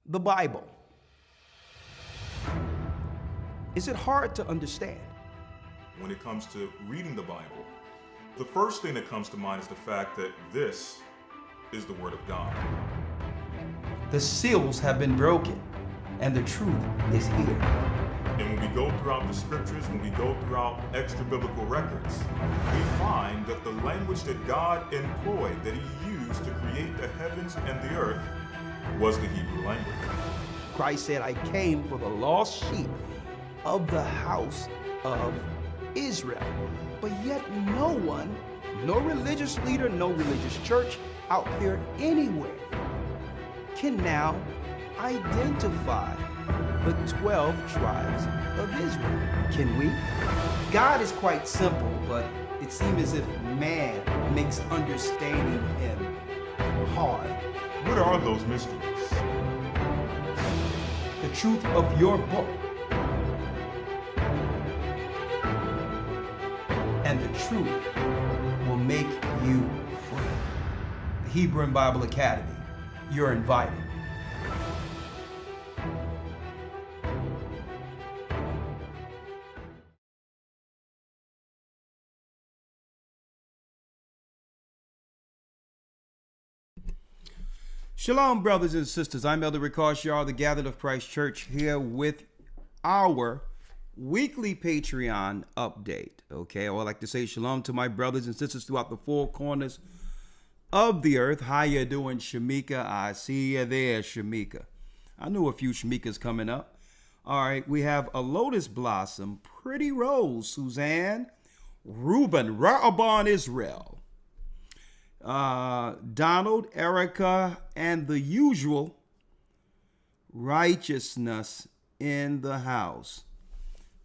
The Bible. Is it hard to understand? When it comes to reading the Bible, the first thing that comes to mind is the fact that this is the Word of God. The seals have been broken, and the truth is here. And when we go throughout the scriptures, when we go throughout extra biblical records, we find that the language that God employed, that He used to create the heavens and the earth, was the Hebrew language. Christ said, I came for the lost sheep of the house of Israel. But yet no one, no religious leader, no religious church out there anywhere can now identify the 12 tribes of Israel. Can we? God is quite simple, but it seems as if man makes understanding Him hard. What are those mysteries? The truth of your book and the truth will make you free. The Hebrew and Bible Academy. You're invited. Shalom, brothers and sisters. I'm Elder YASHAYA, the Gathered of Christ Church, here with our weekly Patreon update. Okay, I would like to say shalom to my brothers and sisters throughout the four corners of the earth. How you doing, Shamika? I see you there, Shamika. I knew a few Shamikas coming up. All right, we have a Lotus Blossom, Pretty Rose, Suzanne, Reuben, Rehoboam, Israel, Donald, Erica, and the usual righteousness in the house.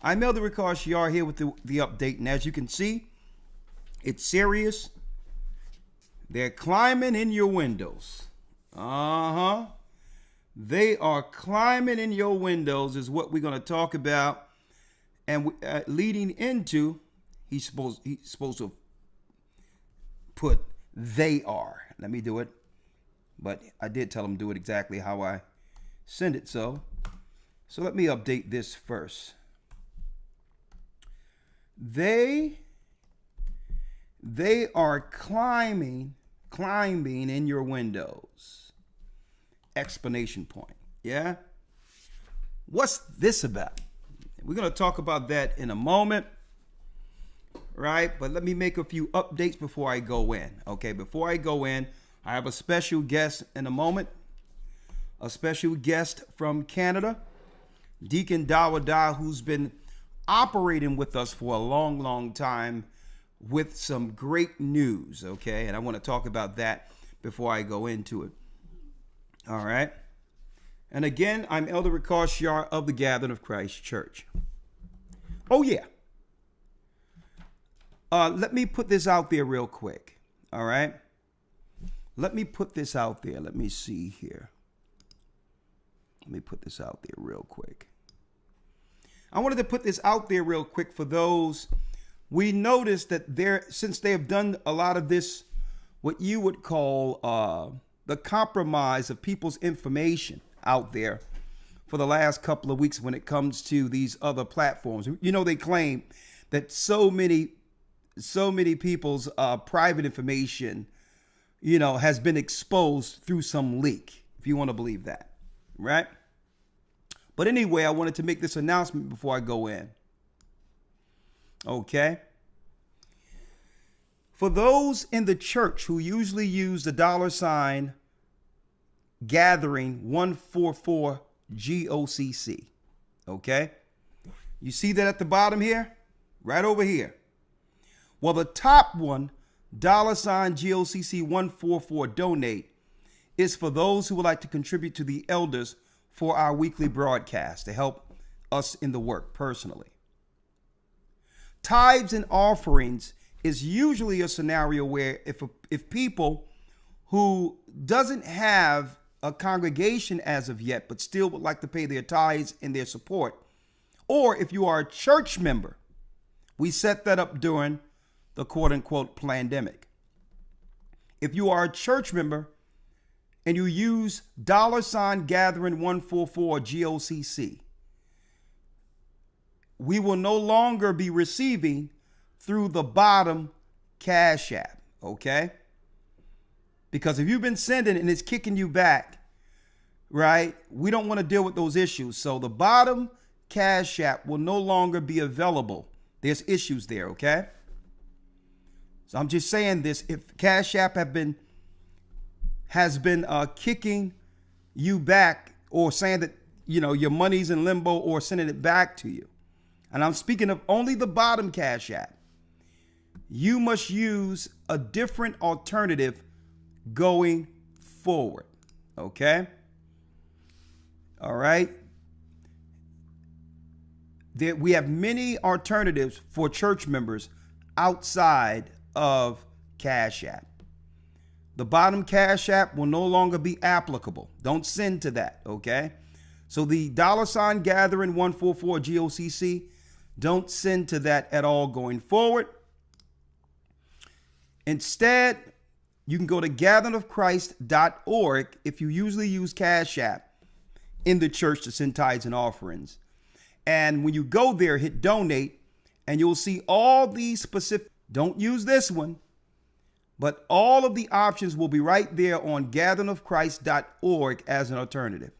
I'm Elder YASHAYA here with the update, and as you can see, it's serious. They're climbing in your windows. They are climbing in your windows is what we're going to talk about, and leading into, he's supposed to put they are. Let me do it. But I did tell him to do it exactly how I send it. So let me update this first. They are climbing in your windows. Explanation point. Yeah? What's this about? We're going to talk about that in a moment. Right, but let me make a few updates before I go in. Okay, before I go in, I have a special guest in a moment. A special guest from Canada, Deacon Dawada, who's been operating with us for a long time with some great news. Okay, and I want to talk about that before I go into it. All right, and again, I'm Elder YASHAYA of the Gathered of Christ Church. Oh yeah. Let me put this out there real quick. All right. Let me put this out there. Let me see here. Let me put this out there real quick. I wanted to put this out there real quick for those. We noticed that since they have done a lot of this, what you would call the compromise of people's information out there for the last couple of weeks when it comes to these other platforms. You know, they claim that so many people's private information, has been exposed through some leak, if you want to believe that, right? But anyway, I wanted to make this announcement before I go in. Okay. For those in the church who usually use the $ gathering 144 GOCC, okay? You see that at the bottom here? Right over here. Well, the top one, $GOCC 144 donate, is for those who would like to contribute to the elders for our weekly broadcast to help us in the work personally. Tithes and offerings is usually a scenario where if people who doesn't have a congregation as of yet, but still would like to pay their tithes and their support, or if you are a church member, we set that up during the quote unquote pandemic. If you are a church member and you use $gathering144 GOCC, we will no longer be receiving through the bottom Cash App, okay? Because if you've been sending and it's kicking you back, right, we don't want to deal with those issues. So the bottom Cash App will no longer be available. There's issues there, okay? So I'm just saying this, if Cash App has been kicking you back or saying that, you know, your money's in limbo or sending it back to you, and I'm speaking of only the bottom Cash App, you must use a different alternative going forward, okay? All right. We have many alternatives for church members outside of Cash App. The bottom Cash App will no longer be applicable. Don't send to that, okay? So the $gathering144 GOCC, don't send to that at all going forward. Instead, you can go to gatheringofchrist.org if you usually use Cash App in the church to send tithes and offerings. And when you go there, hit donate, and you'll see all these specific, don't use this one, but all of the options will be right there on gatheringofchrist.org as an alternative,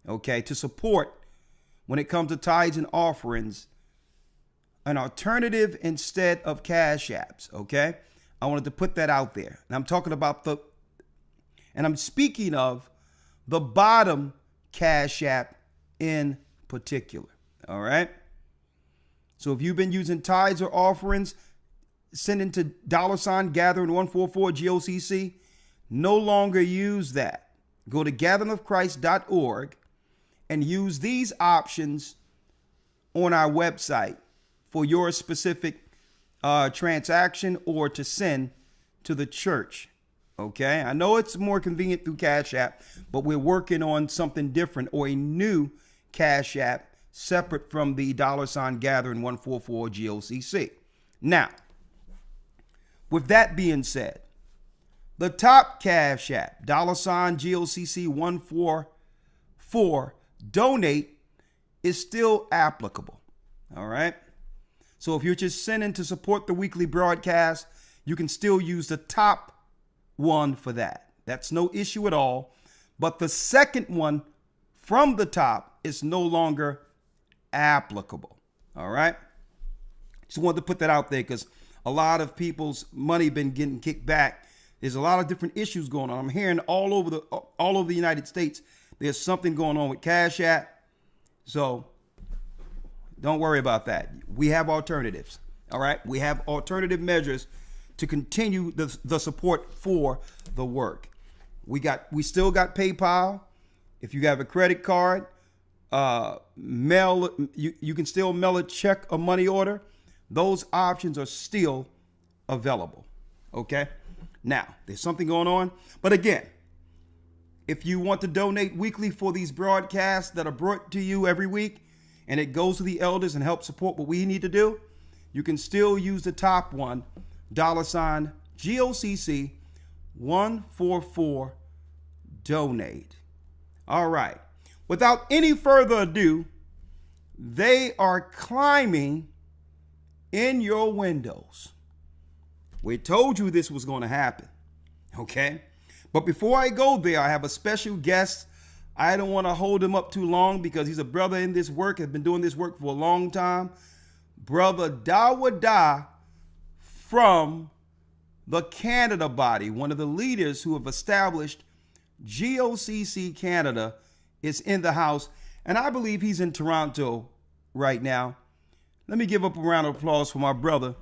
okay, to support when it comes to tithes and offerings, an alternative instead of Cash Apps, okay? I wanted to put that out there. And I'm talking about I'm speaking of the bottom Cash App in particular, all right? So if you've been using tithes or offerings, sending to $gathering144 GOCC, no longer use that. Go to gatheringofchrist.org and use these options on our website for your specific transaction or to send to the church. Okay, I know it's more convenient through Cash App, but we're working on something different, or a new Cash App separate from the $gathering144 GOCC. Now, with that being said, the top Cash App, $GOCC144 donate, is still applicable. All right. So if you're just sending to support the weekly broadcast, you can still use the top one for that. That's no issue at all. But the second one from the top is no longer applicable. All right. Just wanted to put that out there because a lot of people's money been getting kicked back. There's a lot of different issues going on. I'm hearing all over the United States, there's something going on with Cash App. So don't worry about that. We have alternatives. All right. We have alternative measures to continue the support for the work. We still got PayPal. If you have a credit card, you can still mail a check, a money order. Those options are still available. Okay. Now there's something going on, but again, if you want to donate weekly for these broadcasts that are brought to you every week, and it goes to the elders and help support what we need to do, you can still use the top one, $GOCC 144 donate. All right. Without any further ado, they are climbing in your windows. We told you this was going to happen. Okay. But before I go there, I have a special guest. I don't want to hold him up too long because he's a brother in this work, has been doing this work for a long time. Brother Dawada from the Canada body, one of the leaders who have established GOCC Canada, is in the house. And I believe he's in Toronto right now. Let me give up a round of applause for my brother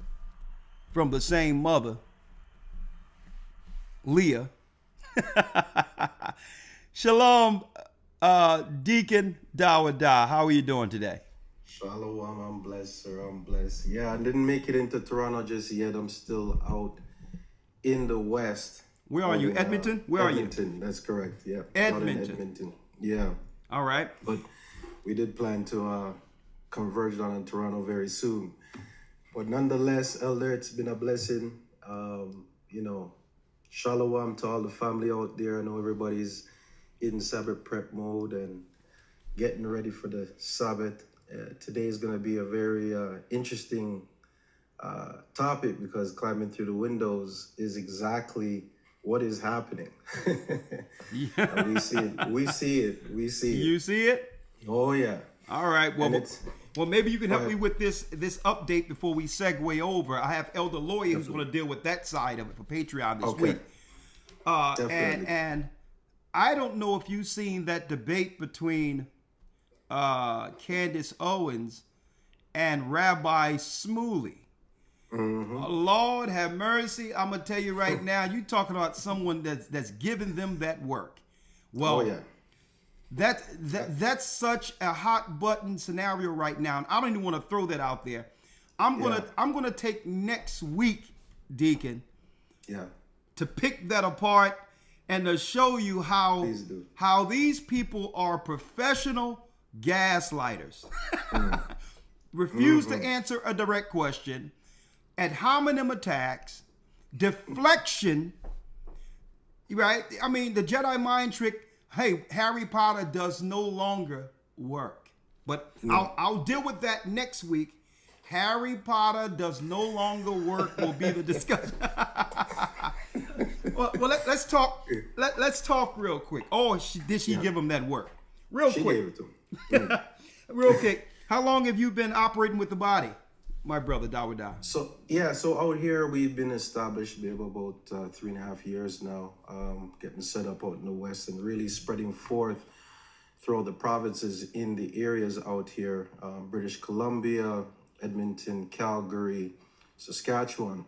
from the same mother, Leah. Shalom, Deacon Dawada. How are you doing today? Shalom, I'm blessed, sir. I'm blessed. Yeah, I didn't make it into Toronto just yet. I'm still out in the West. Where are you? Edmonton? Where Edmonton, are you? That's correct. Yeah. Edmonton. Edmonton. Yeah. All right. But we did plan to converge down in Toronto very soon. But nonetheless, Elder, it's been a blessing, Shalom to all the family out there. I know everybody's in Sabbath prep mode and getting ready for the Sabbath. Today is going to be a very interesting topic because climbing through the windows is exactly what is happening. Yeah. We see it. We see it. We see it. You see it? Oh, yeah. All right. Well, maybe you can help me ahead. with this update before we segue over. I have Elder Lawyer who's going to deal with that side of it for Patreon this Okay. week. Definitely. And I don't know if you've seen that debate between Candace Owens and Rabbi Smooly. Lord have mercy. I'm gonna tell you right now, you talking about someone that's giving them that work. Well, Oh, yeah. that's such a hot button scenario right now. And I don't even want to throw that out there. I'm gonna take next week, Deacon, Yeah. to pick that apart and to show you Please do. how these people are professional gaslighters. Refuse to answer a direct question, ad hominem attacks, deflection, right? I mean, the Jedi mind trick, hey, Harry Potter does no longer work. But I'll deal with that next week. Harry Potter does no longer work will be the discussion. well, let's talk. Let's talk real quick. Oh, did she give him that work? Real She quick. gave it to him. Real quick. How long have you been operating with the body, my brother Dawada? So out here we've been established maybe about 3.5 years now, getting set up out in the West and really spreading forth throughout the provinces in the areas out here, British Columbia, Edmonton, Calgary, Saskatchewan.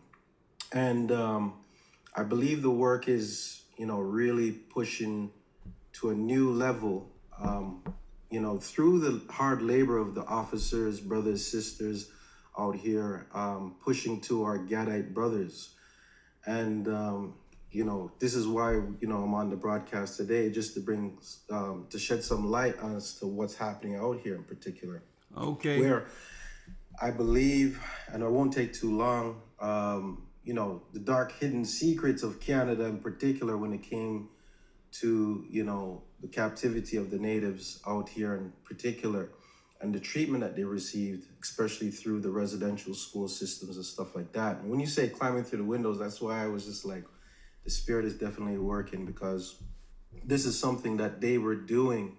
And I believe the work is, really pushing to a new level, through the hard labor of the officers, brothers, sisters out here, pushing to our Gadite brothers. And, this is why, I'm on the broadcast today, just to bring, to shed some light as to what's happening out here in particular. Okay. Where I believe, and it won't take too long, the dark hidden secrets of Canada in particular when it came to, the captivity of the natives out here in particular and the treatment that they received, especially through the residential school systems and stuff like that. And when you say climbing through the windows, that's why I was just like, the spirit is definitely working because this is something that they were doing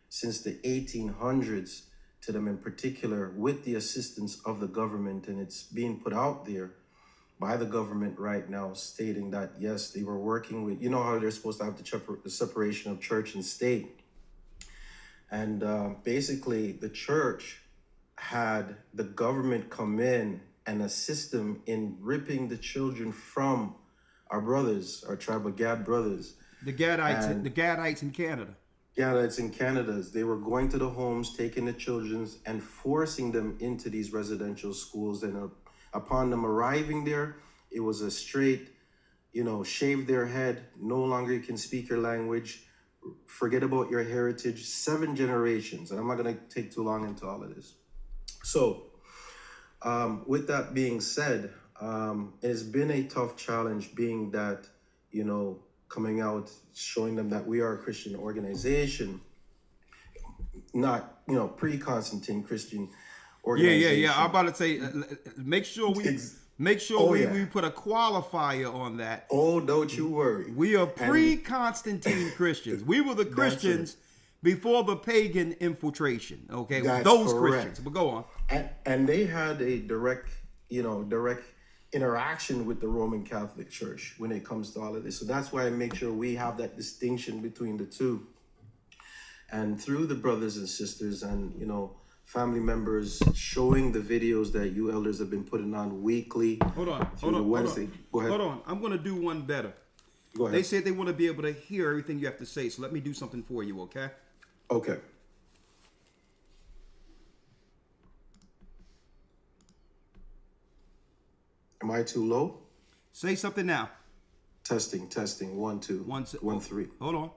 since the 1800s to them in particular with the assistance of the government. And it's being put out there by the government right now stating that, yes, they were working with, how they're supposed to have the separation of church and state. And basically the church had the government come in and assist them in ripping the children from our brothers, our tribe of Gad brothers. The Gadites in Canada. Gadites in Canada, they were going to the homes, taking the children and forcing them into these residential schools. And upon them arriving there, it was a straight, shave their head, no longer you can speak your language, forget about your heritage, 7 generations. And I'm not going to take too long into all of this. So with that being said, it's been a tough challenge being that, coming out, showing them that we are a Christian organization, not, pre-Constantine Christian organization. Yeah. I'm about to say, make sure we put a qualifier on that. Oh, don't you worry. We are pre-Constantine Christians. We were the Christians before the pagan infiltration. Okay, That's those correct. Christians. But go on. And they had a direct interaction with the Roman Catholic Church when it comes to all of this. So that's why I make sure we have that distinction between the two. And through the brothers and sisters and, family members showing the videos that you elders have been putting on weekly. Hold on. Wednesday. Go ahead. Hold on. I'm going to do one better. Go ahead. They said they want to be able to hear everything you have to say. So let me do something for you, okay? Okay. Am I too low? Say something now. Testing. 1, 2, 1, 3. Hold on.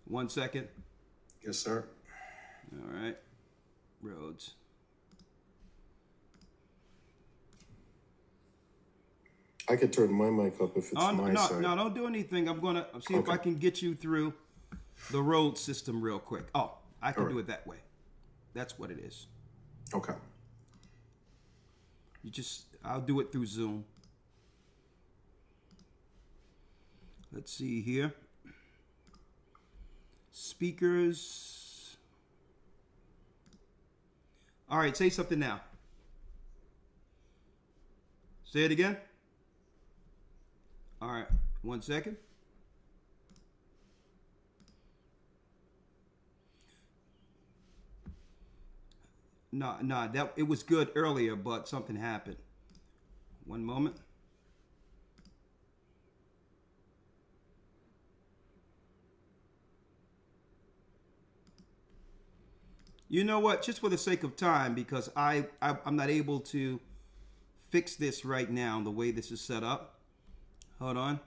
1 second. Yes, sir. All right. Rhodes. I could turn my mic up if it's my side. No, don't do anything. I'm going to see if I can get you through the Rhodes system real quick. Oh, I can do it that way. That's what it is. Okay. I'll do it through Zoom. Let's see here. Speakers. All right, say something now. Say it again. All right, 1 second. No, it was good earlier, but something happened. 1 moment. You know what? Just for the sake of time, because I'm not able to fix this right now the way this is set up. Hold on.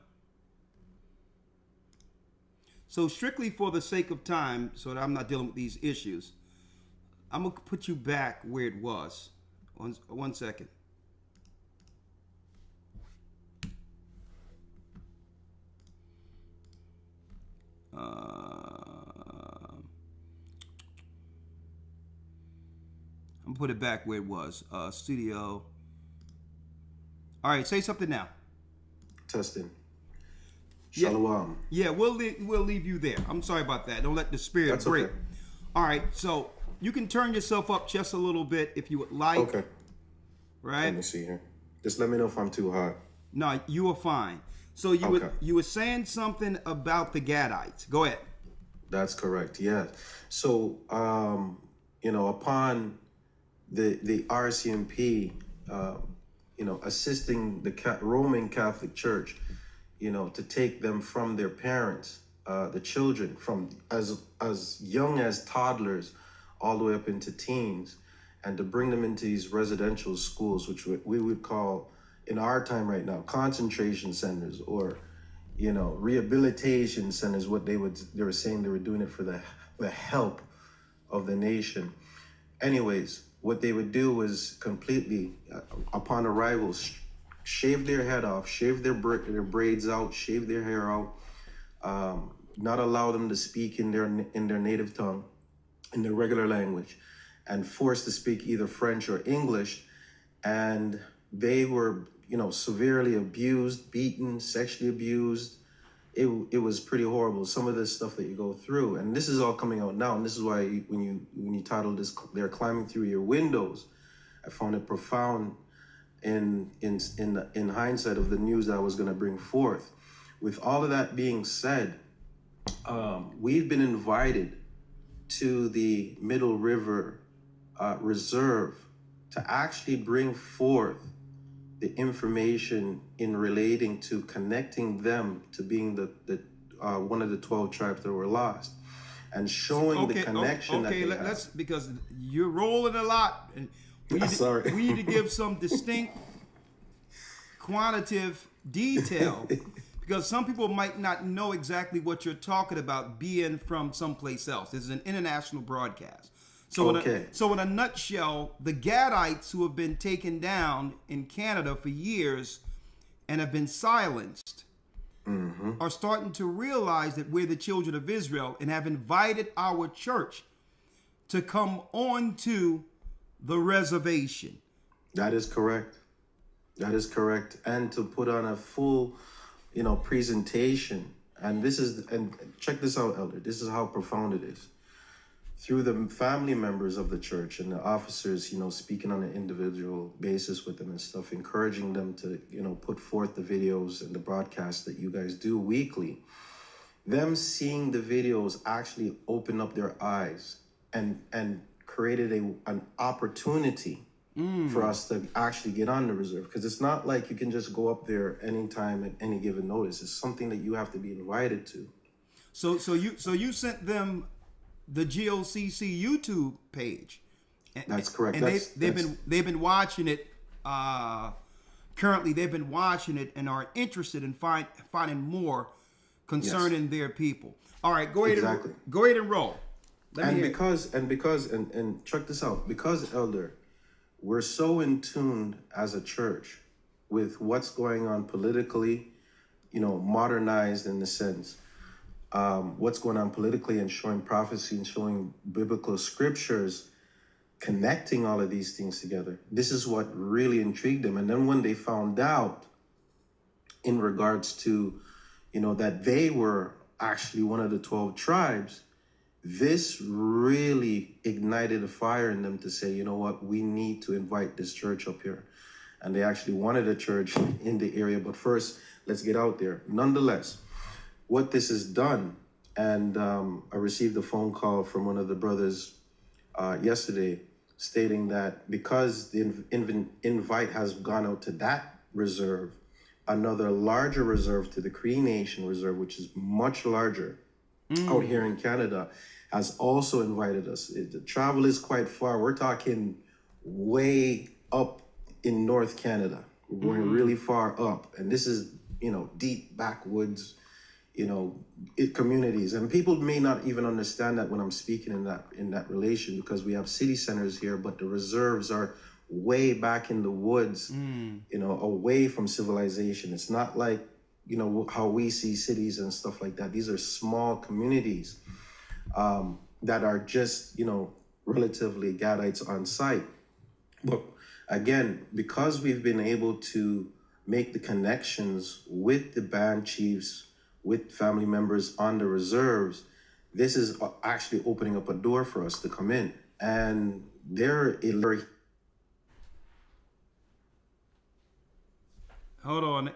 So strictly for the sake of time, so that I'm not dealing with these issues, I'm going to put you back where it was. 1 second. I'm going to put it back where it was. Studio. All right, say something now. Testing. Shalom. Yeah, we'll leave you there. I'm sorry about that. Don't let the spirit break. Okay. All right, so you can turn yourself up just a little bit if you would like. Okay. Right? Let me see here. Just let me know if I'm too hot. No, you are fine. So you were saying something about the Gadites. Go ahead. That's correct. Yeah. So upon the RCMP assisting the Roman Catholic Church, to take them from their parents, the children, from as young as toddlers all the way up into teens, and to bring them into these residential schools, which we would call in our time right now concentration centers, or rehabilitation centers. What they were saying they were doing it for the help of the nation. Anyways, what they would do was completely, upon arrival, shave their head off, shave their braids out, shave their hair out, not allow them to speak in their native tongue, in their regular language, and forced to speak either French or English. And they were, severely abused, beaten, sexually abused. It was pretty horrible, some of the stuff that you go through. And this is all coming out now. And this is why when you titled this, They're Climbing Through Your Windows, I found it profound in hindsight of the news that I was going to bring forth. With all of that being said, we've been invited to the Middle River Reserve to actually bring forth the information in relating to connecting them to being the one of the 12 tribes that were lost, and showing the connection. Okay, let's, because you're rolling a lot, and we need to give some distinct quantitative detail, because some people might not know exactly what you're talking about, being from someplace else. This is an international broadcast. So in a nutshell, the Gadites who have been taken down in Canada for years and have been silenced are starting to realize that we're the children of Israel, and have invited our church to come onto the reservation. That is correct. That is correct. And to put on a full, presentation. And check this out, Elder. This is how profound it is. Through the family members of the church and the officers, speaking on an individual basis with them and stuff, encouraging them to, put forth the videos and the broadcasts that you guys do weekly. Them seeing the videos actually open up their eyes and created an opportunity for us to actually get on the reserve. Because it's not like you can just go up there anytime at any given notice. It's something that you have to be invited to. So you sent them the GOCC YouTube page. That's correct. They've been watching it. Currently, they've been watching it and are interested in finding more concerning their people. All right, go ahead. Exactly. Go ahead and roll. And check this out. Because, Elder, we're so in tune as a church with what's going on politically, modernized in the sense, what's going on politically and showing prophecy and showing biblical scriptures, connecting all of these things together. This is what really intrigued them. And then when they found out in regards to, that they were actually one of the 12 tribes, this really ignited a fire in them to say, you know what, we need to invite this church up here. And they actually wanted a church in the area. But first, let's get out there. Nonetheless, what this has done, and I received a phone call from one of the brothers yesterday stating that because the invite has gone out to that reserve, another larger reserve to the Cree Nation reserve, which is much larger out here in Canada, has also invited us. The travel is quite far. We're talking way up in North Canada. We're going really far up. And this is, deep backwoods, communities. And people may not even understand that when I'm speaking in that relation, because we have city centers here, but the reserves are way back in the woods, away from civilization. It's not like, how we see cities and stuff like that. These are small communities that are just, relatively Gadites on site. But again, because we've been able to make the connections with the band chiefs, with family members on the reserves, this is actually opening up a door for us to come in. And they're Hold on.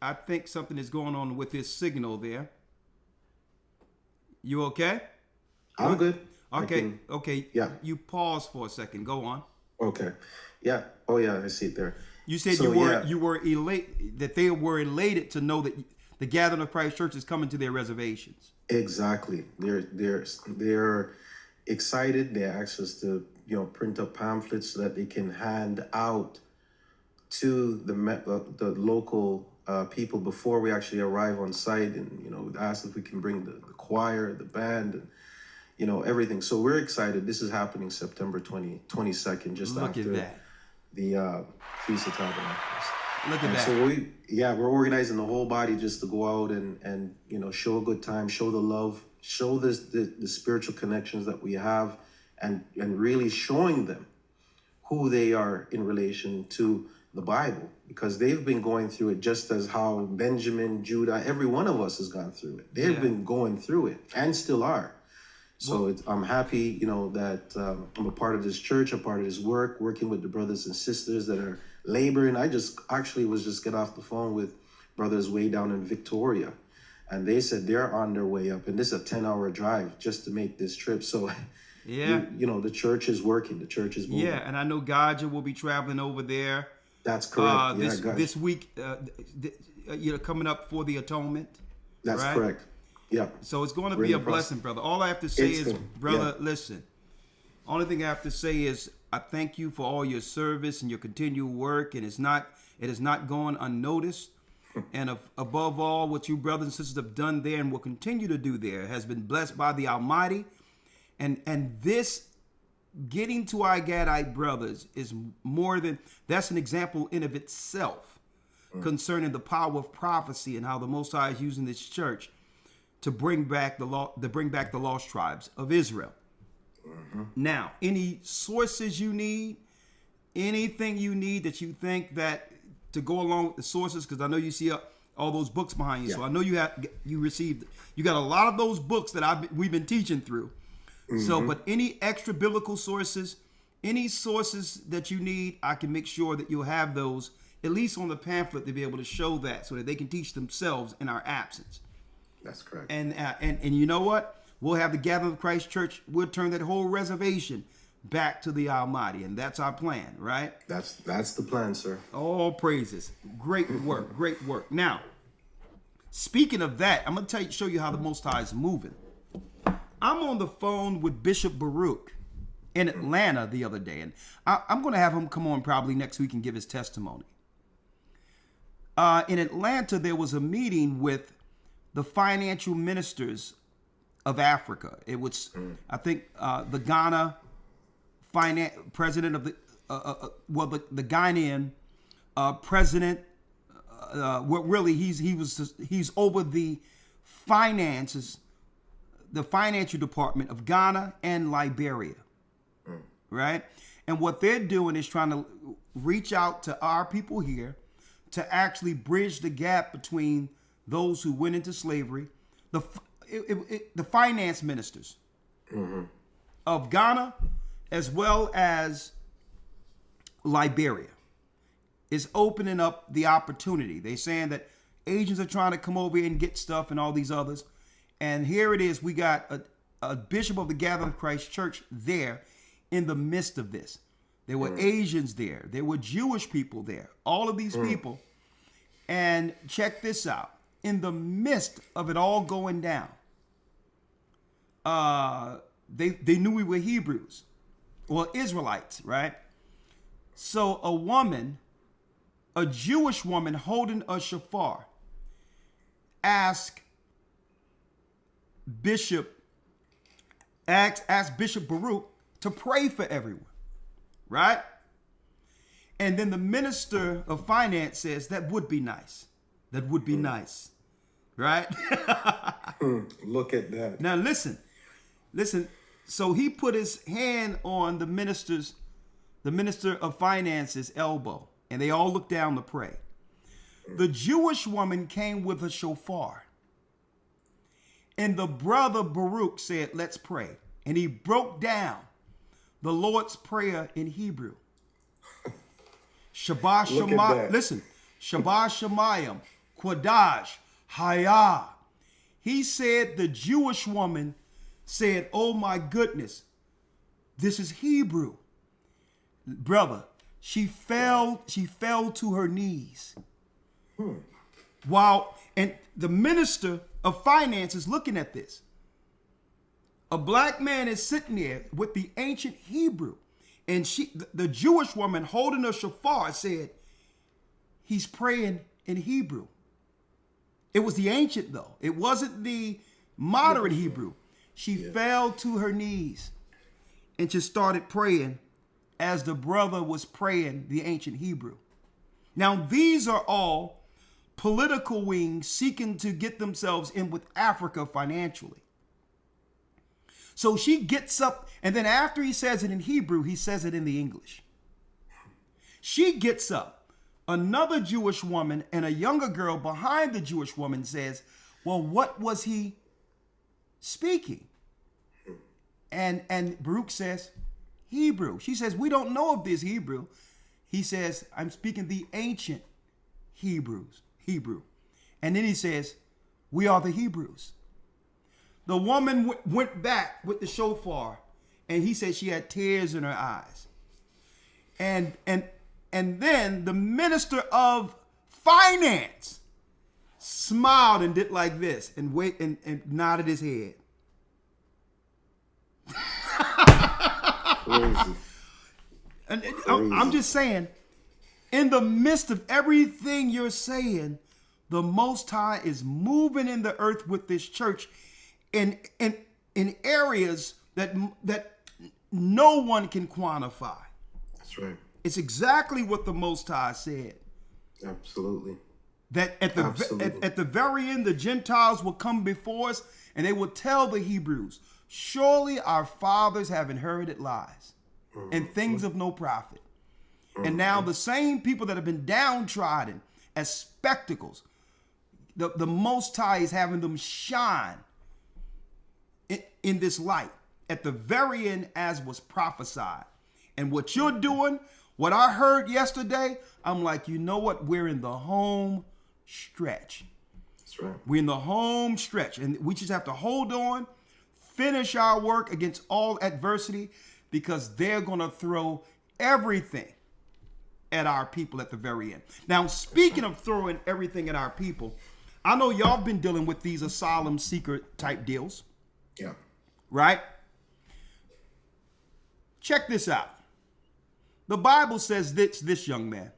I think something is going on with this signal there. You okay? I'm good. Okay. Yeah. You pause for a second. Go on. Okay. Yeah. Oh, yeah. I see it there. You said you were elated, that they were elated to know that the Gathering of Christ Church is coming to their reservations. Exactly. They're excited. They asked us to print up pamphlets so that they can hand out to the local people before we actually arrive on site, and asked if we can bring the choir, the band, and everything. So we're excited. This is happening September 22nd, just Look after at that. The Feast of Tabernacles. Look at that. So we're organizing the whole body just to go out and show a good time, show the love, show the spiritual connections that we have, and really showing them who they are in relation to the Bible, because they've been going through it just as how Benjamin, Judah, every one of us has gone through it. They've been going through it and still are. So I'm happy, that I'm a part of this church, a part of this work, working with the brothers and sisters that are laboring. I just get off the phone with brothers way down in Victoria, and they said they're on their way up, and this is a 10-hour drive just to make this trip. So the church is working, the church is moving. Yeah, and I know Gaja will be traveling over there. That's correct. This week, coming up for the atonement. That's correct. Yeah. So it's going to be a blessing, brother. All I have to say is, brother, listen. Only thing I have to say is I thank you for all your service and your continued work, and it has not gone unnoticed. And above all, what you brothers and sisters have done there and will continue to do there has been blessed by the Almighty. And this getting to our Gadite brothers is that's an example in of itself concerning the power of prophecy and how the Most High is using this church to bring back the lost tribes of Israel. Now, any sources you need, anything you need that you think that to go along with the sources, because I know you see all those books behind you, so I know you got a lot of those books that we've been teaching through. So, but any extra biblical sources, any sources that you need, I can make sure that you'll have those at least on the pamphlet to be able to show that, so that they can teach themselves in our absence. That's correct. And you know what? We'll have the Gathering of Christ Church. We'll turn that whole reservation back to the Almighty, and that's our plan, right? That's the plan, sir. All praises. Great work. Great work. Now, speaking of that, I'm going to show you how the Most High is moving. I'm on the phone with Bishop Baruch in Atlanta the other day, and I'm going to have him come on probably next week and give his testimony. In Atlanta, there was a meeting with the financial ministers of Africa. It was, I think, the Ghana president of the, the Ghanaian president. Really, he's over the finances, the financial department of Ghana and Liberia, right? And what they're doing is trying to reach out to our people here to actually bridge the gap between those who went into slavery, the finance ministers of Ghana as well as Liberia is opening up the opportunity. They're saying that Asians are trying to come over here and get stuff and all these others. And here it is. We got a bishop of the Gathering of Christ Church there in the midst of this. There were Asians there. There were Jewish people there. All of these people. And check this out. In the midst of it all going down, they knew we were Hebrews. Well, Israelites, right? So a woman, a Jewish woman holding a shofar, asked Bishop Baruch to pray for everyone, right? And then the minister of finance says, that would be nice. That would be nice, right? Look at that. Now listen. So he put his hand on the minister of finance's elbow, and they all looked down to pray. The Jewish woman came with a shofar, and the brother Baruch said, let's pray. And he broke down the Lord's Prayer in Hebrew. Shabbat Shemayim. Listen, Shabbat Shemayim, Quadash, AHAYAH. He said the Jewish woman said, oh my goodness, this is Hebrew. Brother, she fell to her knees. While, and the minister of finance is looking at this. A black man is sitting there with the ancient Hebrew. And the Jewish woman holding a shofar said, he's praying in Hebrew. It was the ancient though. It wasn't the modern Hebrew. She fell to her knees and just started praying as the brother was praying the ancient Hebrew. Now, these are all political wings seeking to get themselves in with Africa financially. So she gets up, and then after he says it in Hebrew, he says it in the English. She gets up. Another Jewish woman and a younger girl behind the Jewish woman says, well, what was he speaking? And Baruch says, Hebrew. She says, we don't know if this Hebrew. He says, I'm speaking the ancient Hebrew. And then he says, we are the Hebrews. The woman went back with the shofar, and he said she had tears in her eyes. And then the minister of finance smiled and did like this and nodded his head. Crazy. And I'm just saying, in the midst of everything you're saying, the Most High is moving in the earth with this church in areas that no one can quantify. That's right. It's exactly what the Most High said. Absolutely. That at the very end, the Gentiles will come before us, and they will tell the Hebrews, surely our fathers have inherited lies and things of no profit. And now the same people that have been downtrodden as spectacles, the Most High is having them shine in this light at the very end as was prophesied. And what you're doing, what I heard yesterday, I'm like, you know what? We're in the home stretch. That's right. We're in the home stretch, and we just have to hold on, finish our work against all adversity, because they're going to throw everything at our people at the very end. Now, speaking of throwing everything at our people, I know y'all been dealing with these asylum seeker type deals. Yeah. Right? Check this out. The Bible says this young man.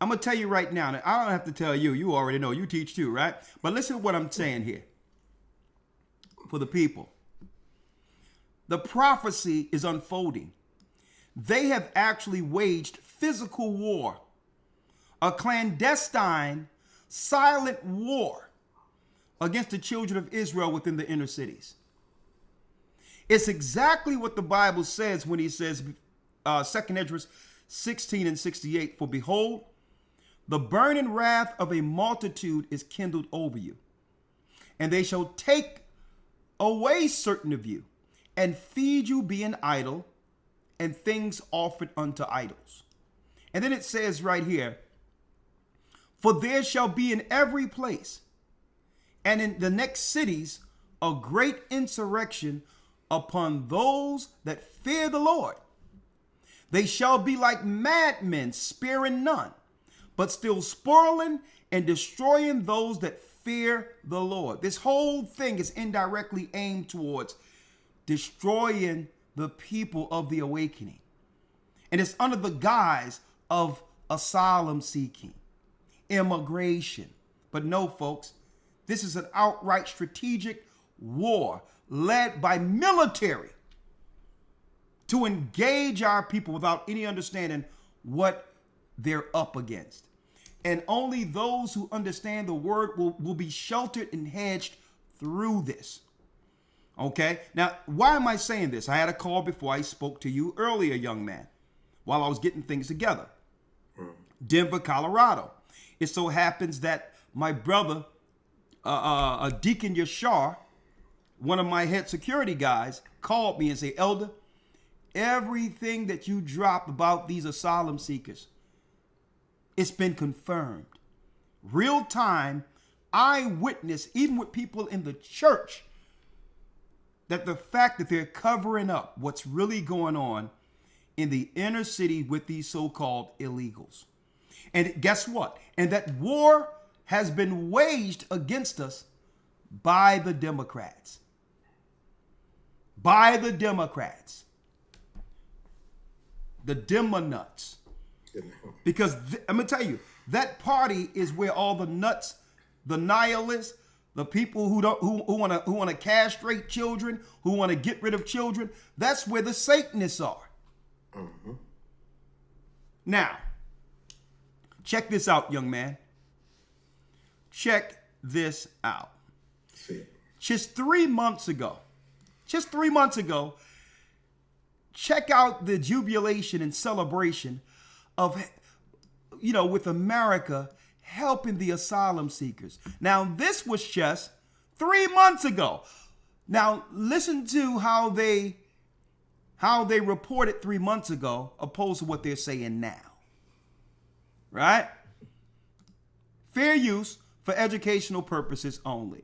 I'm going to tell you right now. I don't have to tell you. You already know. You teach too, right? But listen to what I'm saying here. for the people. The prophecy is unfolding. They have actually waged physical war, a clandestine, silent war against the children of Israel within the inner cities. It's exactly what the Bible says when he says, 2 Ezra 16 and 68, for behold, the burning wrath of a multitude is kindled over you, and they shall take away certain of you, and feed you being idle, and things offered unto idols. And then it says right here, for there shall be in every place and in the next cities a great insurrection upon those that fear the Lord. They shall be like madmen, sparing none, but still spoiling and destroying those that fear the Lord. This whole thing is indirectly aimed towards destroying the people of the awakening. And it's under the guise of asylum seeking, immigration. But no, folks, this is an outright strategic war led by military to engage our people without any understanding what they're up against. And only those who understand the word will be sheltered and hedged through this. Okay, now, why am I saying this? I had a call before I spoke to you earlier, young man, while I was getting things together. Denver, Colorado. It so happens that my brother, Deacon Yashar, one of my head security guys, called me and said, Elder, everything that you dropped about these asylum seekers, it's been confirmed. Real time, eyewitness, even with people in the church, that the fact that they're covering up what's really going on in the inner city with these so-called illegals. And guess what? And that war has been waged against us by the Democrats. By the Democrats. The Demonuts. Because I'm going to tell you, that party is where all the nuts, the nihilists, the people who want to castrate children, who want to get rid of children, that's where the Satanists are. Mm-hmm. Now, check this out, young man. Check this out. See. Just 3 months ago, check out the jubilation and celebration of, with America helping the asylum seekers. Now, this was just 3 months ago. Now, listen to how they reported 3 months ago opposed to what they're saying now. Right? Fair use for educational purposes only.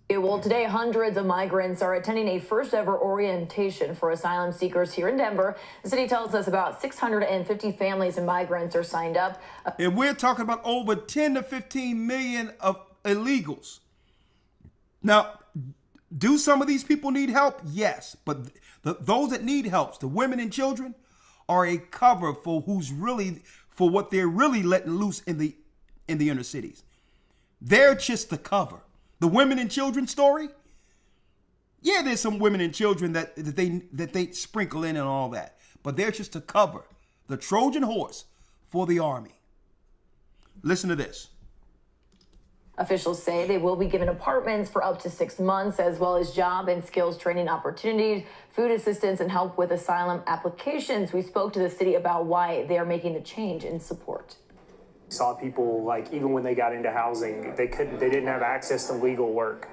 Well, today, hundreds of migrants are attending a first ever orientation for asylum seekers here in Denver. The city tells us about 650 families and migrants are signed up. And we're talking about over 10 to 15 million of illegals. Now, do some of these people need help? Yes. But those that need help, the women and children, are a cover for for what they're really letting loose in the inner cities. They're just the cover. The women and children story, yeah, there's some women and children that they sprinkle in and all that, but they're just to cover the Trojan horse for the army. Listen to this. Officials say they will be given apartments for up to 6 months, as well as job and skills training opportunities, food assistance, and help with asylum applications. We spoke to the city about why they are making the change in support. Saw people, like, even when they got into housing, they didn't have access to legal work.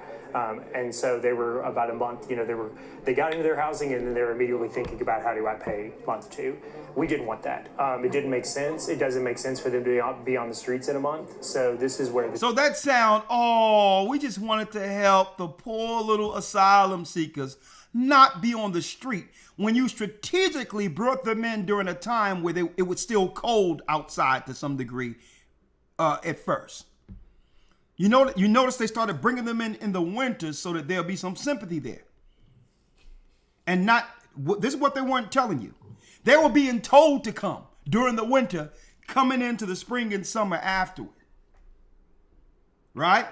And so they were about a month, they got into their housing and then they were immediately thinking about, how do I pay month 2? We didn't want that. It didn't make sense. It doesn't make sense for them to be on the streets in a month. So this is where... So that sound, we just wanted to help the poor little asylum seekers not be on the street when you strategically brought them in during a time where it was still cold outside to some degree at first. You notice they started bringing them in the winter so that there'll be some sympathy there. And this is what they weren't telling you. They were being told to come during the winter, coming into the spring and summer afterward. Right?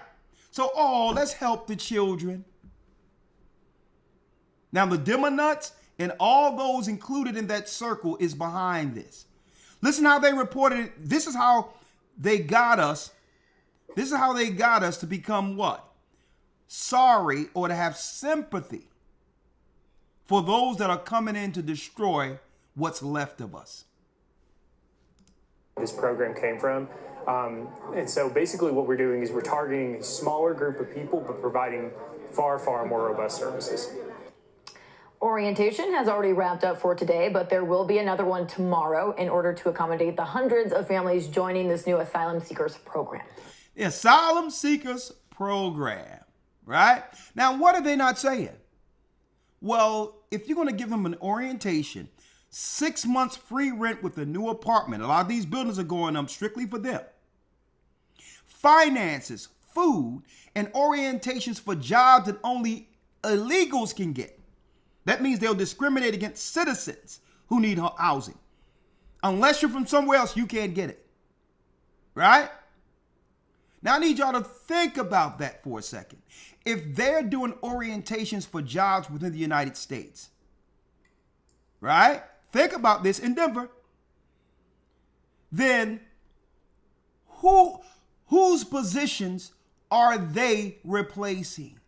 So, let's help the children. Now, the Demonuts and all those included in that circle is behind this. Listen how they reported it. This is how they got us. This is how they got us to become what? Sorry, or to have sympathy for those that are coming in to destroy what's left of us. This program came from. And so basically what we're doing is we're targeting a smaller group of people, but providing far, far more robust services. Orientation has already wrapped up for today, but there will be another one tomorrow in order to accommodate the hundreds of families joining this new asylum seekers program. The asylum seekers program, right? Now, what are they not saying? Well, if you're going to give them an orientation, 6 months free rent with a new apartment. A lot of these buildings are going up strictly for them. Finances, food, and orientations for jobs that only illegals can get. That means they'll discriminate against citizens who need housing. Unless you're from somewhere else, you can't get it. Right? Now, I need y'all to think about that for a second. If they're doing orientations for jobs within the United States, right? Think about this in Denver. Then whose positions are they replacing?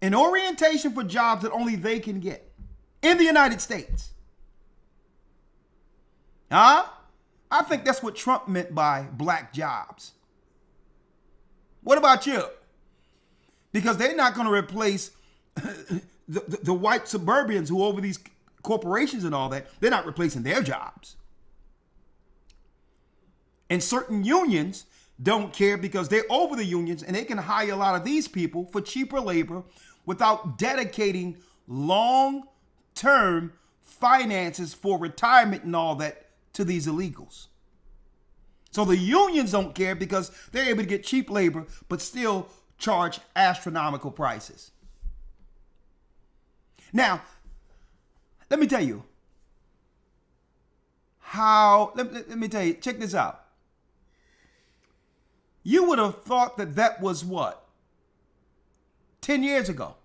An orientation for jobs that only they can get in the United States. Huh? I think that's what Trump meant by black jobs. What about you? Because they're not going to replace the white suburbians who over these corporations and all that. They're not replacing their jobs. And certain unions don't care because they're over the unions and they can hire a lot of these people for cheaper labor without dedicating long-term finances for retirement and all that to these illegals. So the unions don't care because they're able to get cheap labor but still charge astronomical prices. Now, let me tell you how, let me tell you, check this out. You would have thought that that was what? 10 years ago.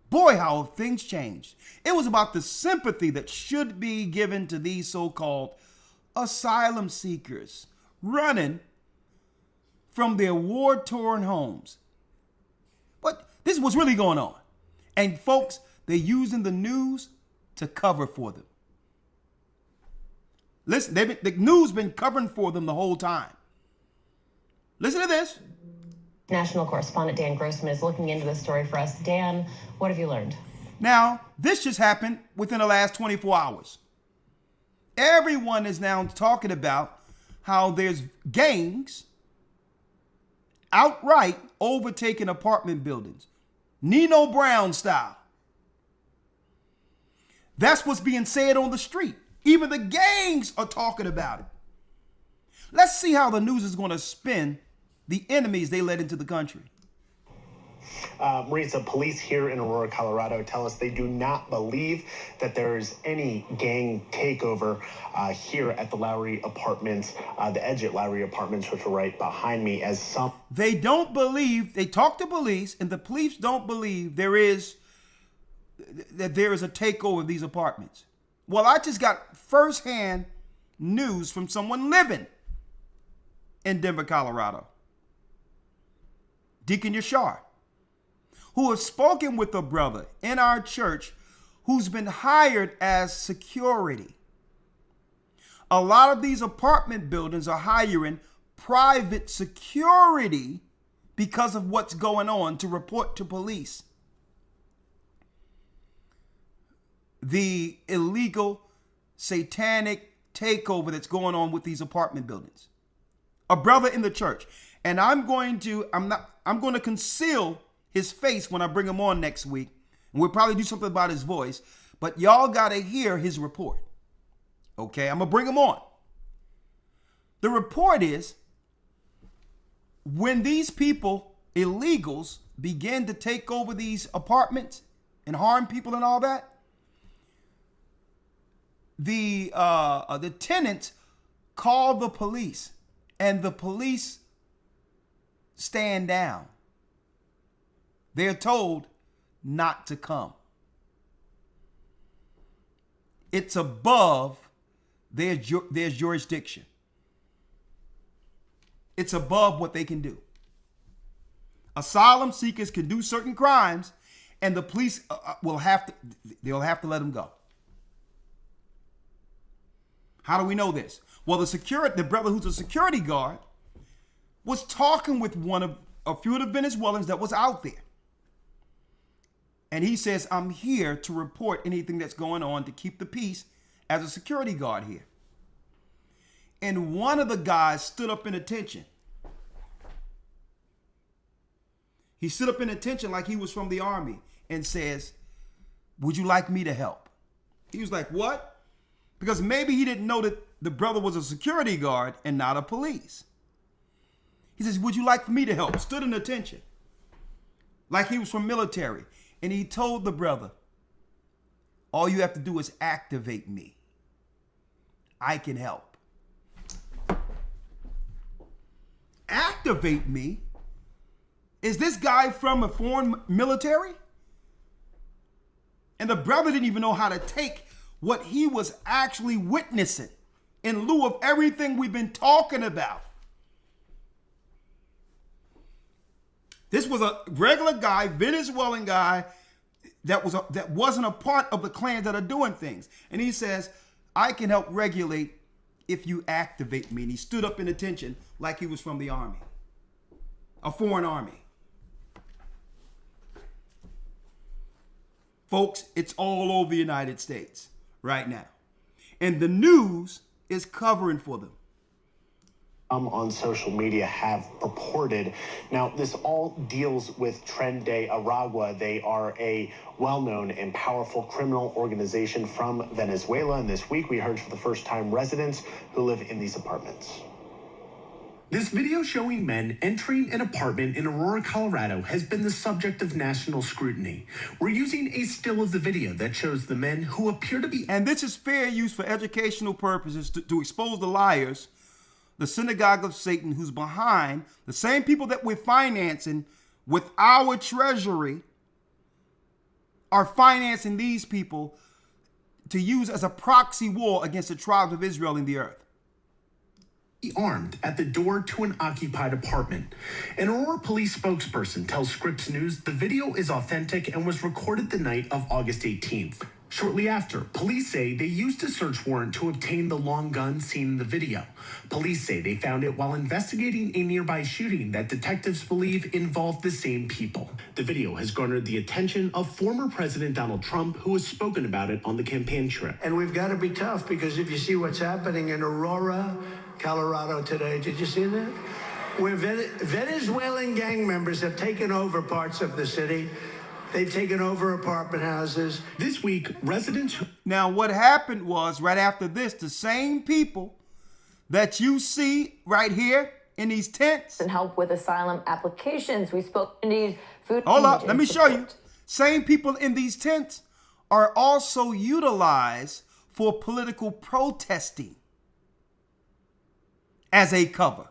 Boy, how have things changed. It was about the sympathy that should be given to these so-called asylum seekers running from their war-torn homes. But this is what's really going on. And folks, they're using the news to cover for them. Listen, the news been covering for them the whole time. Listen to this. National correspondent Dan Grossman is looking into this story for us. Dan, what have you learned? Now, this just happened within the last 24 hours. Everyone is now talking about how there's gangs outright overtaking apartment buildings. Nino Brown style. That's what's being said on the street. Even the gangs are talking about it. Let's see how the news is going to spin the enemies they let into the country. Marisa, police here in Aurora, Colorado tell us they do not believe that there is any gang takeover here at the Lowry Apartments, the Edge at Lowry Apartments, which are right behind me. As some They don't believe, they talk to police, and the police don't believe there is a takeover of these apartments. Well, I just got firsthand news from someone living in Denver, Colorado. Deacon Yashar, who has spoken with a brother in our church who's been hired as security. A lot of these apartment buildings are hiring private security because of what's going on to report to police the illegal satanic takeover that's going on with these apartment buildings. A brother in the church. And I'm going to conceal his face when I bring him on next week. And we'll probably do something about his voice. But y'all got to hear his report. Okay, I'm going to bring him on. The report is when these people, illegals, begin to take over these apartments and harm people and all that, the tenants call the police and the police stand down. They're told not to come. It's above their jurisdiction. It's above what they can do. Asylum seekers can do certain crimes, and the police they'll have to let them go. How do we know this? Well, the brother who's a security guard was talking with a few of the Venezuelans that was out there. And he says, I'm here to report anything that's going on to keep the peace as a security guard here. And one of the guys stood up in attention. He stood up in attention like he was from the army and says, would you like me to help? He was like, what? Because maybe he didn't know that the brother was a security guard and not a police. He says, would you like for me to help? Stood in attention like he was from military. And he told the brother, all you have to do is activate me. I can help. Activate me? Is this guy from a foreign military? And the brother didn't even know how to take what he was actually witnessing in lieu of everything we've been talking about. This was a regular guy, Venezuelan guy, that wasn't a part of the clans that are doing things. And he says, I can help regulate if you activate me. And he stood up in attention like he was from the army, a foreign army. Folks, it's all over the United States right now. And the news is covering for them. On social media have purported. Now, this all deals with Tren de Aragua. They are a well-known and powerful criminal organization from Venezuela. And this week, we heard for the first time residents who live in these apartments. This video showing men entering an apartment in Aurora, Colorado has been the subject of national scrutiny. We're using a still of the video that shows the men who appear to be... And this is fair use for educational purposes to expose the liars, the synagogue of Satan, who's behind the same people that we're financing with our treasury, are financing these people to use as a proxy war against the tribes of Israel in the earth. Armed at the door to an occupied apartment. An Aurora police spokesperson tells Scripps News the video is authentic and was recorded the night of August 18th. Shortly after, police say they used a search warrant to obtain the long gun seen in the video. Police say they found it while investigating a nearby shooting that detectives believe involved the same people. The video has garnered the attention of former President Donald Trump, who has spoken about it on the campaign trail. And we've got to be tough, because if you see what's happening in Aurora, Colorado today, did you see that? Where Venezuelan gang members have taken over parts of the city. They've taken over apartment houses. This week, residents... Now, what happened was, right after this, the same people that you see right here in these tents... And help with asylum applications. We spoke to need food... Hold up, let me show you. Same people in these tents are also utilized for political protesting as a cover.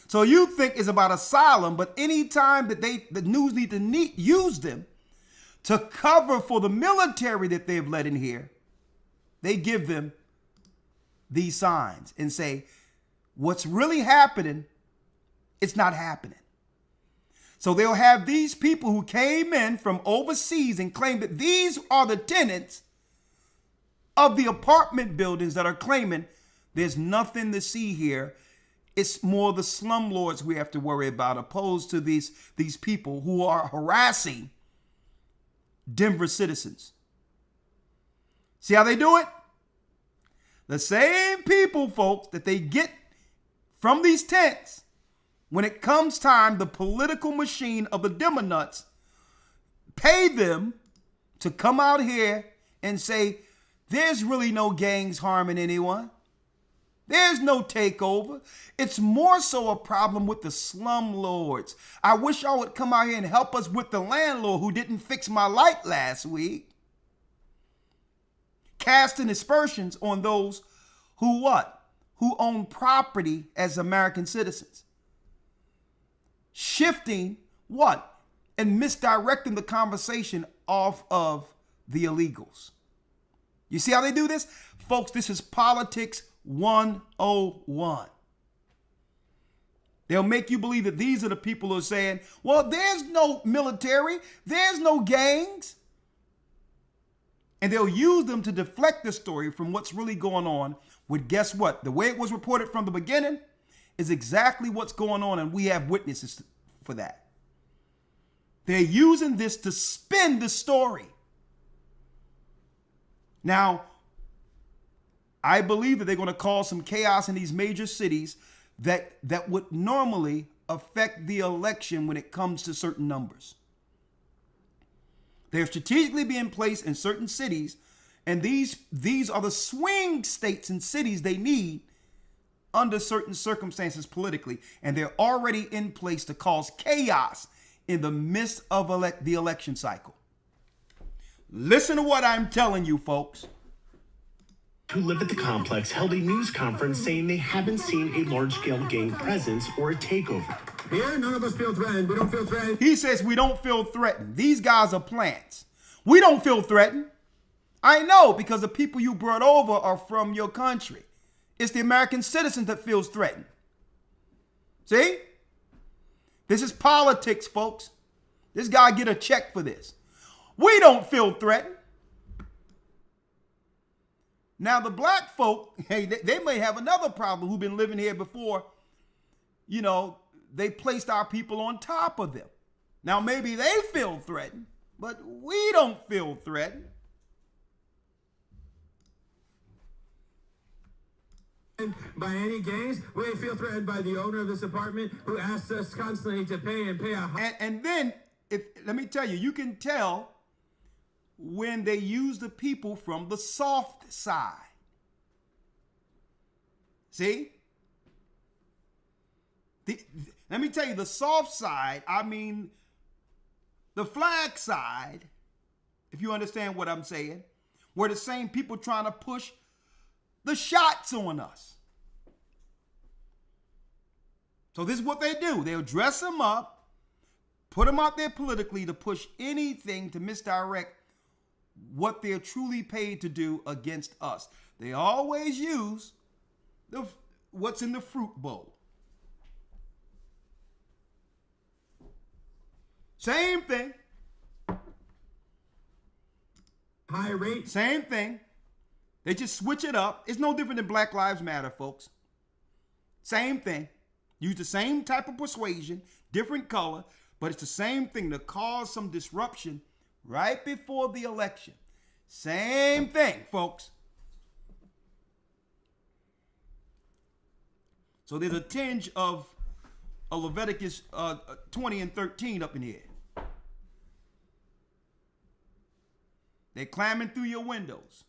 So you think it's about asylum, but anytime that the news need to use them to cover for the military that they've let in here, they give them these signs and say, what's really happening, it's not happening. So they'll have these people who came in from overseas and claim that these are the tenants of the apartment buildings that are claiming there's nothing to see here. It's more the slumlords we have to worry about, opposed to these people who are harassing Denver citizens. See how they do it? The same people, folks, that they get from these tents, when it comes time, the political machine of the Demonuts pay them to come out here and say, there's really no gangs harming anyone. There's no takeover. It's more so a problem with the slumlords. I wish y'all would come out here and help us with the landlord who didn't fix my light last week. Casting aspersions on those who what? Who own property as American citizens. Shifting what? and misdirecting the conversation off of the illegals. You see how they do this? Folks, this is politics 101. They'll make you believe that these are the people who are saying, well, there's no military, there's no gangs. And they'll use them to deflect the story from what's really going on with, guess what? The way it was reported from the beginning is exactly what's going on, and we have witnesses for that. They're using this to spin the story. Now, I believe that they're going to cause some chaos in these major cities that would normally affect the election when it comes to certain numbers. They're strategically being placed in certain cities, and these are the swing states and cities they need under certain circumstances politically, and they're already in place to cause chaos in the midst of the election cycle. Listen to what I'm telling you, folks. Who live at the complex held a news conference saying they haven't seen a large-scale gang presence or a takeover. Here, none of us feel threatened. We don't feel threatened. He says we don't feel threatened. These guys are plants. We don't feel threatened. I know, because the people you brought over are from your country. It's the American citizen that feels threatened. See? This is politics, folks. This guy get a check for this. We don't feel threatened. Now, the black folk, hey, they may have another problem who've been living here before. You know, they placed our people on top of them. Now, maybe they feel threatened, but we don't feel threatened. By any gangs, we feel threatened by the owner of this apartment who asks us constantly to pay a and then, let me tell you, you can tell when they use the people from the soft side. See? Let me tell you, the soft side, I mean the flag side, if you understand what I'm saying, were the same people trying to push the shots on us. So this is what they do. They'll dress them up, put them out there politically to push anything to misdirect what they're truly paid to do against us. They always use what's in the fruit bowl. Same thing. high rate. Same thing. They just switch it up. It's no different than Black Lives Matter, folks. Same thing. Use the same type of persuasion, different color, but it's the same thing to cause some disruption right before the election. Same thing, folks. So there's a tinge of Leviticus 20 and 13 up in here. They're climbing through your windows.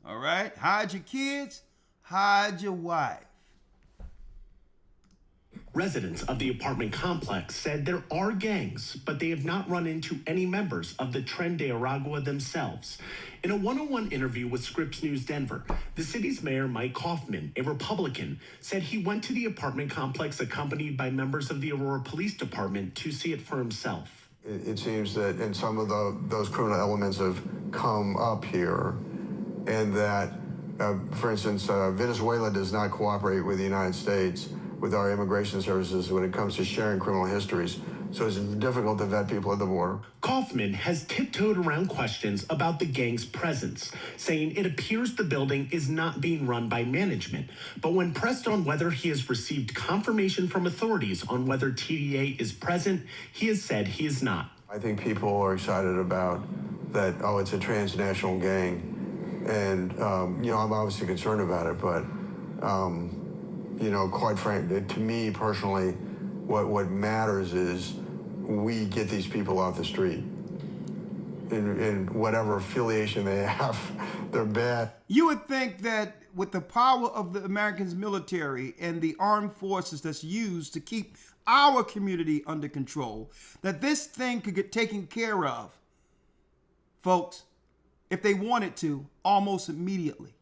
All right? Hide your kids, hide your wife. Residents of the apartment complex said there are gangs, but they have not run into any members of the Tren de Aragua themselves. In a one-on-one interview with Scripps News Denver, the city's mayor, Mike Kaufman, a Republican, said he went to the apartment complex accompanied by members of the Aurora Police Department to see it for himself. It seems that in some of those criminal elements have come up here, and that, for instance, Venezuela does not cooperate with the United States with our immigration services when it comes to sharing criminal histories. So it's difficult to vet people at the border. Kaufman has tiptoed around questions about the gang's presence, saying it appears the building is not being run by management. But when pressed on whether he has received confirmation from authorities on whether TDA is present, he has said he is not. I think people are excited about that, oh, it's a transnational gang. And, you know, I'm obviously concerned about it, but, you know, quite frankly, to me personally, what matters is we get these people off the street. In whatever affiliation they have, they're bad. You would think that with the power of the American military and the armed forces that's used to keep our community under control, that this thing could get taken care of, folks, if they wanted to, almost immediately.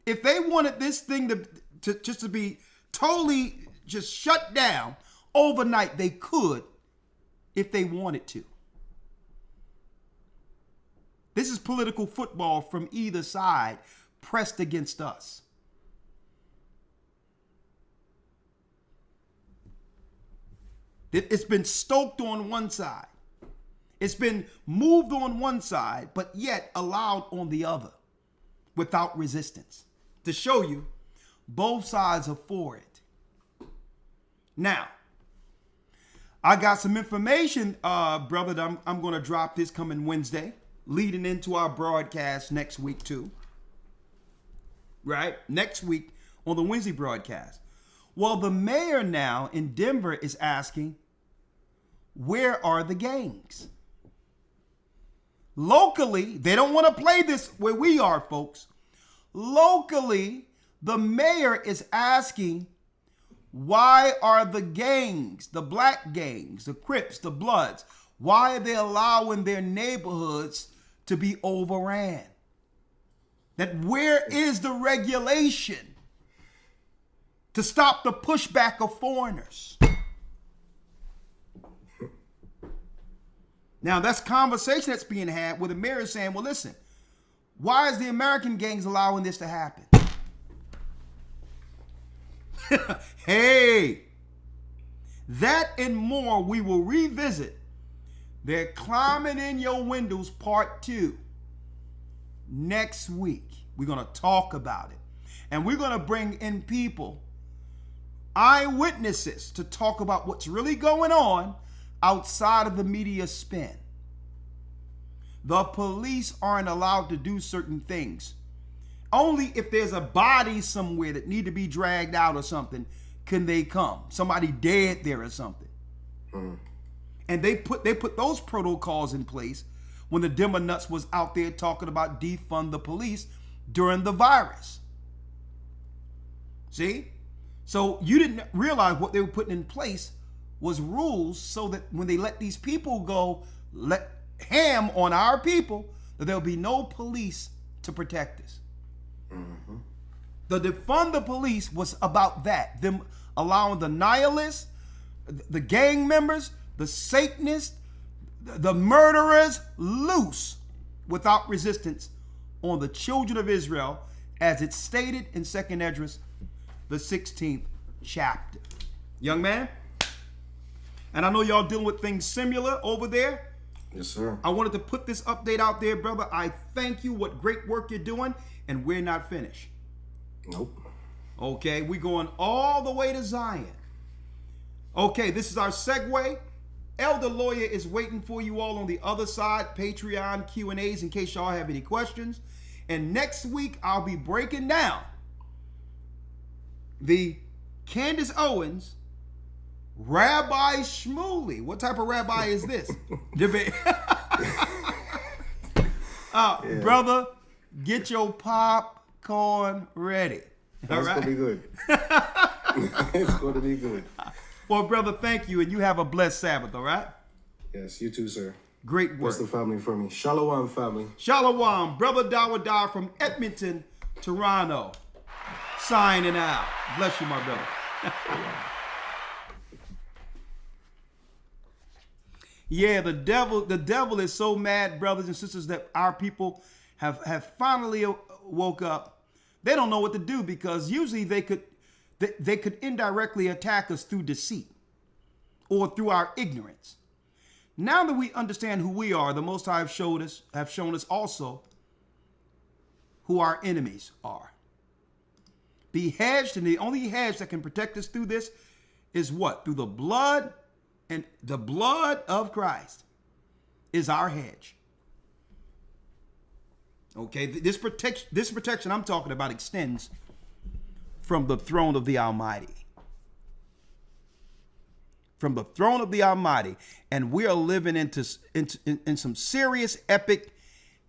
If they wanted this thing to be totally just shut down overnight. They could if they wanted to. This is political football from either side pressed against us. It's been stoked on one side. It's been moved on one side, but yet allowed on the other without resistance. To show you, both sides are for it. Now, I got some information, brother, that I'm going to drop this coming Wednesday, leading into our broadcast next week too. Right? Next week on the Wednesday broadcast. Well, the mayor now in Denver is asking, where are the gangs? Locally, they don't want to play this where we are, folks. Locally, the mayor is asking, why are the gangs, the black gangs, the Crips, the Bloods, why are they allowing their neighborhoods to be overran? That where is the regulation to stop the pushback of foreigners? Now, that's conversation that's being had where the mayor is saying, well, listen, why is the American gangs allowing this to happen? Hey, that and more we will revisit. They're climbing in your windows part 2 next week. We're going to talk about it. And we're going to bring in people, eyewitnesses, to talk about what's really going on outside of the media spin. The police aren't allowed to do certain things. Only if there's a body somewhere that need to be dragged out or something can they come. Somebody dead there or something. And they put those protocols in place when the Demon Nuts was out there talking about defund the police during the virus. See? So you didn't realize what they were putting in place was rules so that when they let these people go, let ham on our people, that there'll be no police to protect us. The defund the police was about that. Them allowing the nihilists, the gang members, the Satanists, the murderers loose without resistance on the children of Israel, as it's stated in 2nd Esdras, the 16th chapter. Young man, and I know y'all dealing with things similar over there. Yes, sir. I wanted to put this update out there, brother. I thank you. What great work you're doing, and we're not finished. Nope. Okay, we're going all the way to Zion. Okay, this is our segue. Elder Lawyer is waiting for you all on the other side. Patreon Q&As in case y'all have any questions. And next week, I'll be breaking down the Candace Owens Rabbi Shmuley. What type of rabbi is this? Brother, get your popcorn ready. That's going to be good. It's going to be good. Well, brother, thank you, and you have a blessed Sabbath, all right? Yes, you too, sir. Great work. Bless the family for me. Shalom, family. Shalom, brother Dawadah from Edmonton, Toronto. Signing out. Bless you, my brother. Yeah, the devil is so mad, brothers and sisters, that our people have finally woke up. They don't know what to do, because usually they could indirectly attack us through deceit or through our ignorance. Now that we understand who we are, the Most High have shown us also who our enemies are. Be hedged, and the only hedge that can protect us through this is what? Through the blood, and the blood of Christ is our hedge. Okay, this protection I'm talking about extends from the throne of the Almighty. From the throne of the Almighty. And we are living in some serious epic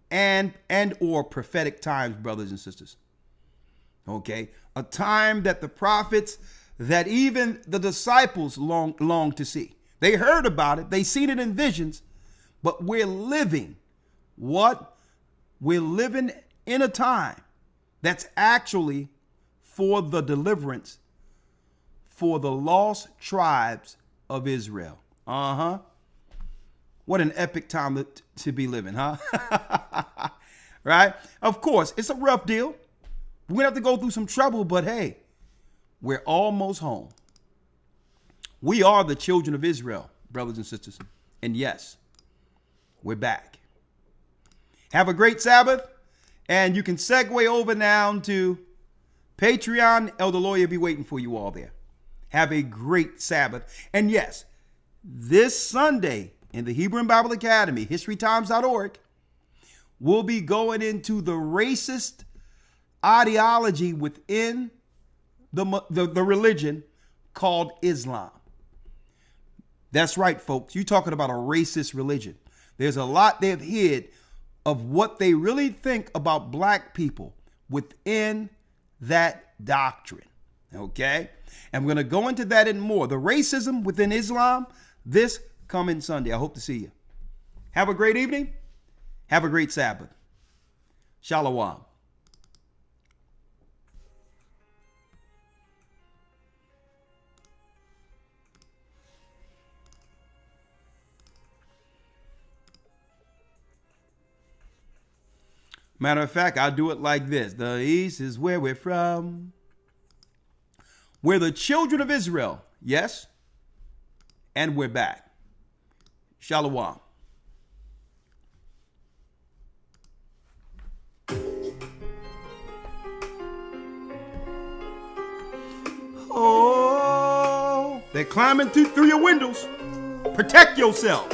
and or prophetic times, brothers and sisters. Okay, a time that the prophets, that even the disciples long to see. They heard about it, they seen it in visions, but we're living what? We're living in a time that's actually for the deliverance for the lost tribes of Israel. Uh-huh. What an epic time to be living, huh? Right? Of course, it's a rough deal. We're going to have to go through some trouble, but hey, we're almost home. We are the children of Israel, brothers and sisters. And yes, we're back. Have a great Sabbath. And you can segue over now to Patreon. Elder Lawyer will be waiting for you all there. Have a great Sabbath. And yes, this Sunday in the Hebrew and Bible Academy, historytimes.org, we'll be going into the racist ideology within the religion called Islam. That's right, folks. You're talking about a racist religion. There's a lot they've hid of what they really think about black people within that doctrine. Okay? And we're going to go into that and more. The racism within Islam, this coming Sunday. I hope to see you. Have a great evening. Have a great Sabbath. Shalom. Matter of fact, I'll do it like this. The East is where we're from. We're the children of Israel. Yes. And we're back. Shalom. Oh, they're climbing through your windows. Protect yourself.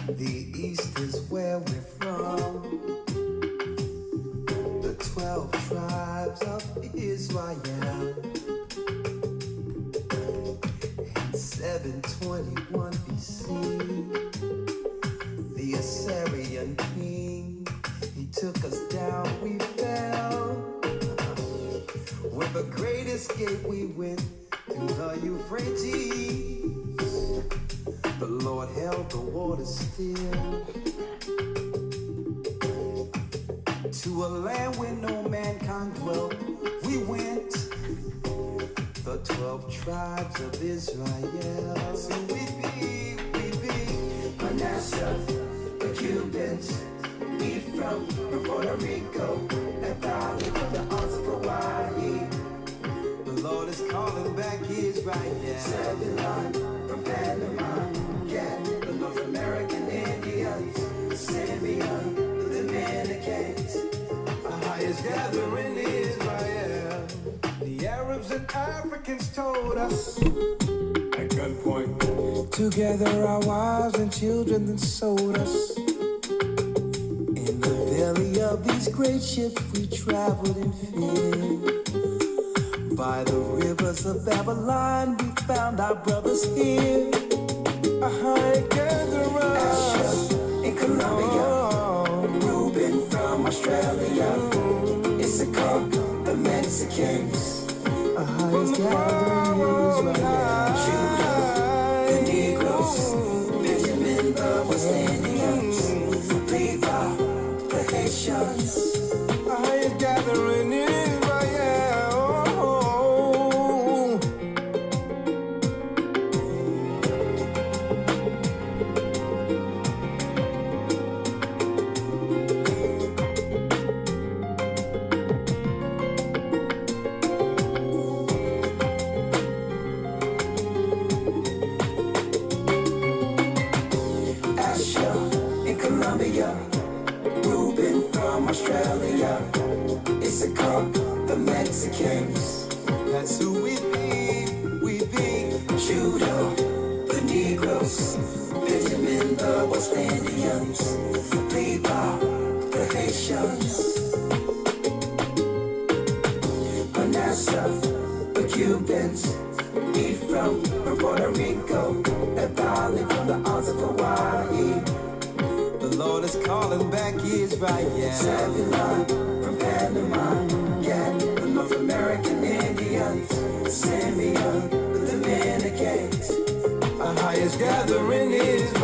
The East is where we're from. The 12 tribes of Israel. In 721 BC, the Assyrian king, he took us down, we fell. With the great escape we went to the Euphrates. The Lord held the water still. To a land where no mankind dwelt, we went. The 12 tribes of Israel. So we be Manasseh, the Cubans, Ephraim from Puerto Rico, Naphtali from the islands of Hawaii. The Lord is calling back Israel. Zebulon from Panama, the North American Indians, Simeon, the Dominicans, AHAYAH's gathering Israel. The Arabs and Africans told us at gunpoint, together our wives and children then sold us. In the belly of these great ships we traveled in fear. By the rivers of Babylon we found our brothers here. AHAYAH in Colombia, Reuben from Australia, Issachar, the Mexicans, AHAYAH's gathering Israel, Judah, the Negroes, Benjamin, the West Indians, Levi, the Haitians, AHAYAH's gathering Israel. Reuben from Australia, Issachar, the Mexicans. That's who we be. Judah, the Negroes, Benjamin, the West Indians, Levi, the Haitians, Manasseh, the Cubans, Ephraim from Puerto Rico, Naphtali from the islands of Hawaii. The Lord is calling back Israel. Zebulon from Panama, the North American Indians, Simeon, the Dominicans. AHAYAH's gathering Israel.